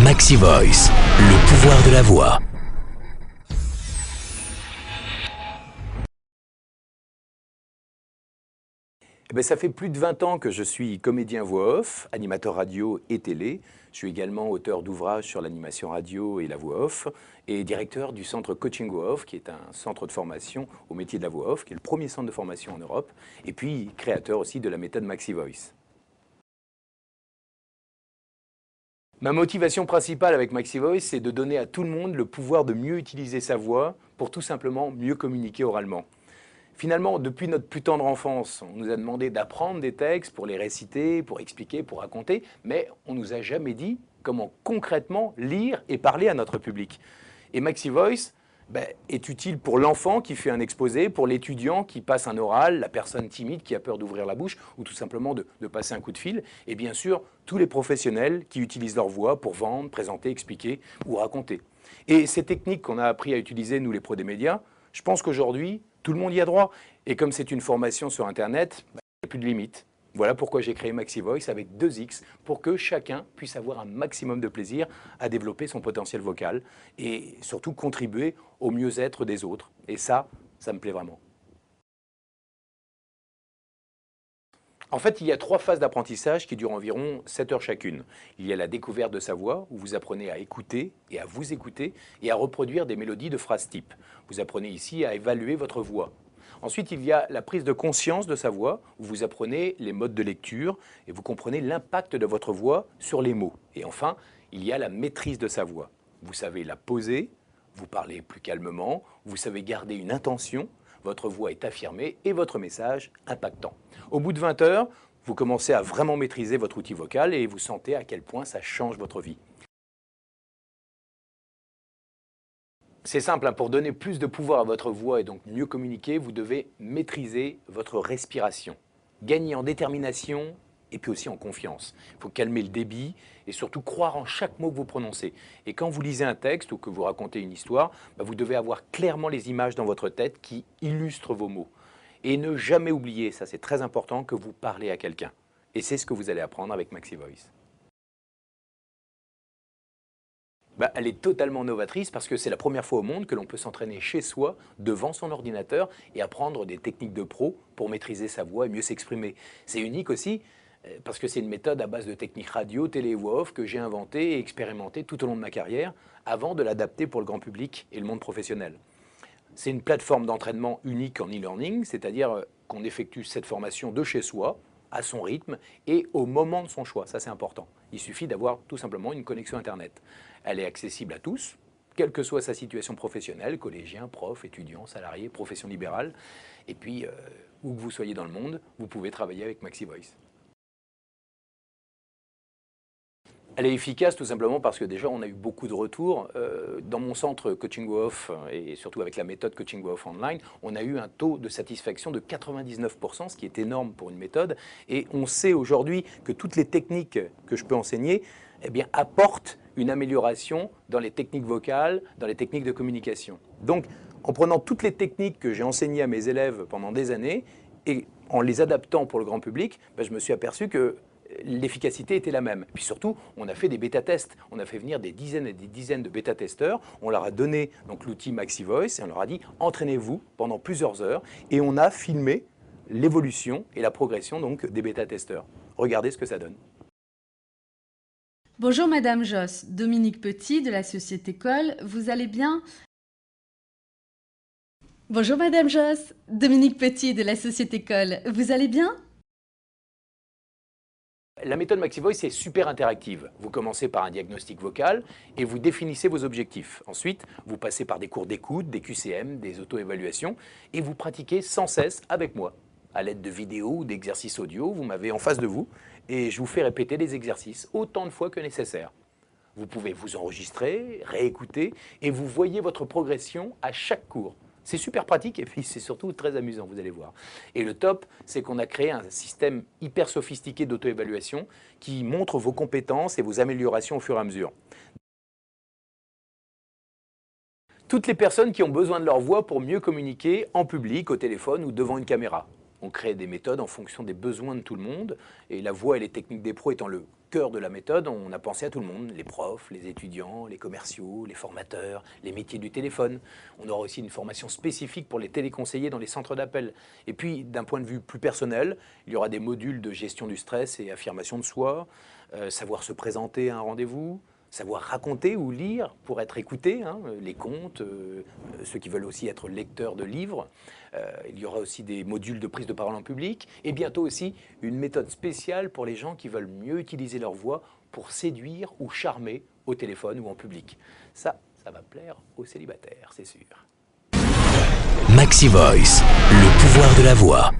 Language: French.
Maxi Voice, le pouvoir de la voix. Ça fait plus de 20 ans que je suis comédien voix off, animateur radio et télé. Je suis également auteur d'ouvrages sur l'animation radio et la voix off et directeur du centre Coaching Voix Off, qui est un centre de formation au métier de la voix off, qui est le premier centre de formation en Europe, et puis créateur aussi de la méthode Maxi Voice. Ma motivation principale avec Maxi Voice, c'est de donner à tout le monde le pouvoir de mieux utiliser sa voix pour tout simplement mieux communiquer oralement. Finalement, depuis notre plus tendre enfance, on nous a demandé d'apprendre des textes pour les réciter, pour expliquer, pour raconter, mais on ne nous a jamais dit comment concrètement lire et parler à notre public. Et Maxi Voice est utile pour l'enfant qui fait un exposé, pour l'étudiant qui passe un oral, la personne timide qui a peur d'ouvrir la bouche ou tout simplement de passer un coup de fil, et bien sûr tous les professionnels qui utilisent leur voix pour vendre, présenter, expliquer ou raconter. Et ces techniques qu'on a appris à utiliser, nous les pros des médias, je pense qu'aujourd'hui, tout le monde y a droit. Et comme c'est une formation sur Internet, il n'y a plus de limite. Voilà pourquoi j'ai créé Maxi Voice avec 2X, pour que chacun puisse avoir un maximum de plaisir à développer son potentiel vocal et surtout contribuer au mieux-être des autres. Et ça me plaît vraiment. En fait, il y a 3 phases d'apprentissage qui durent environ 7 heures chacune. Il y a la découverte de sa voix, où vous apprenez à écouter et à vous écouter et à reproduire des mélodies de phrases type. Vous apprenez ici à évaluer votre voix. Ensuite, il y a la prise de conscience de sa voix, où vous apprenez les modes de lecture et vous comprenez l'impact de votre voix sur les mots. Et enfin, il y a la maîtrise de sa voix. Vous savez la poser, vous parlez plus calmement, vous savez garder une intention, votre voix est affirmée et votre message impactant. Au bout de 20 heures, vous commencez à vraiment maîtriser votre outil vocal et vous sentez à quel point ça change votre vie. C'est simple, pour donner plus de pouvoir à votre voix et donc mieux communiquer, vous devez maîtriser votre respiration. Gagner en détermination et puis aussi en confiance. Il faut calmer le débit et surtout croire en chaque mot que vous prononcez. Et quand vous lisez un texte ou que vous racontez une histoire, vous devez avoir clairement les images dans votre tête qui illustrent vos mots. Et ne jamais oublier, ça c'est très important, que vous parlez à quelqu'un. Et c'est ce que vous allez apprendre avec Maxi Voice. Elle est totalement novatrice parce que c'est la première fois au monde que l'on peut s'entraîner chez soi, devant son ordinateur, et apprendre des techniques de pro pour maîtriser sa voix et mieux s'exprimer. C'est unique aussi parce que c'est une méthode à base de techniques radio, télé et voix off que j'ai inventée et expérimentée tout au long de ma carrière avant de l'adapter pour le grand public et le monde professionnel. C'est une plateforme d'entraînement unique en e-learning, c'est-à-dire qu'on effectue cette formation de chez soi, à son rythme et au moment de son choix. Ça, c'est important. Il suffit d'avoir tout simplement une connexion Internet. Elle est accessible à tous, quelle que soit sa situation professionnelle, collégien, prof, étudiant, salarié, profession libérale. Et puis, où que vous soyez dans le monde, vous pouvez travailler avec Maxi Voice. Elle est efficace tout simplement parce que déjà on a eu beaucoup de retours. Dans mon centre Coaching Voix Off et surtout avec la méthode Coaching Voix Off Online, on a eu un taux de satisfaction de 99%, ce qui est énorme pour une méthode. Et on sait aujourd'hui que toutes les techniques que je peux enseigner apportent une amélioration dans les techniques vocales, dans les techniques de communication. Donc en prenant toutes les techniques que j'ai enseignées à mes élèves pendant des années et en les adaptant pour le grand public, je me suis aperçu que l'efficacité était la même. Puis surtout, on a fait des bêta-tests. On a fait venir des dizaines et des dizaines de bêta-testeurs. On leur a donné l'outil Maxi Voice et on leur a dit « entraînez-vous pendant plusieurs heures » et on a filmé l'évolution et la progression des bêta-testeurs. Regardez ce que ça donne. Bonjour Madame Josse, Dominique Petit de la société Coll, vous allez bien? Bonjour Madame Josse, Dominique Petit de la société Coll, vous allez bien? La méthode Maxi Voice est super interactive. Vous commencez par un diagnostic vocal et vous définissez vos objectifs. Ensuite, vous passez par des cours d'écoute, des QCM, des auto-évaluations et vous pratiquez sans cesse avec moi. À l'aide de vidéos ou d'exercices audio, vous m'avez en face de vous et je vous fais répéter les exercices autant de fois que nécessaire. Vous pouvez vous enregistrer, réécouter et vous voyez votre progression à chaque cours. C'est super pratique et puis c'est surtout très amusant, vous allez voir. Et le top, c'est qu'on a créé un système hyper sophistiqué d'auto-évaluation qui montre vos compétences et vos améliorations au fur et à mesure. Toutes les personnes qui ont besoin de leur voix pour mieux communiquer en public, au téléphone ou devant une caméra. On crée des méthodes en fonction des besoins de tout le monde. Et la voix et les techniques des pros étant le cœur de la méthode, on a pensé à tout le monde, les profs, les étudiants, les commerciaux, les formateurs, les métiers du téléphone. On aura aussi une formation spécifique pour les téléconseillers dans les centres d'appel. Et puis, d'un point de vue plus personnel, il y aura des modules de gestion du stress et affirmation de soi, savoir se présenter à un rendez-vous, savoir raconter ou lire pour être écouté, hein, les contes, ceux qui veulent aussi être lecteurs de livres. Il y aura aussi des modules de prise de parole en public et bientôt aussi une méthode spéciale pour les gens qui veulent mieux utiliser leur voix pour séduire ou charmer au téléphone ou en public. Ça va plaire aux célibataires, c'est sûr. Maxi Voice, le pouvoir de la voix.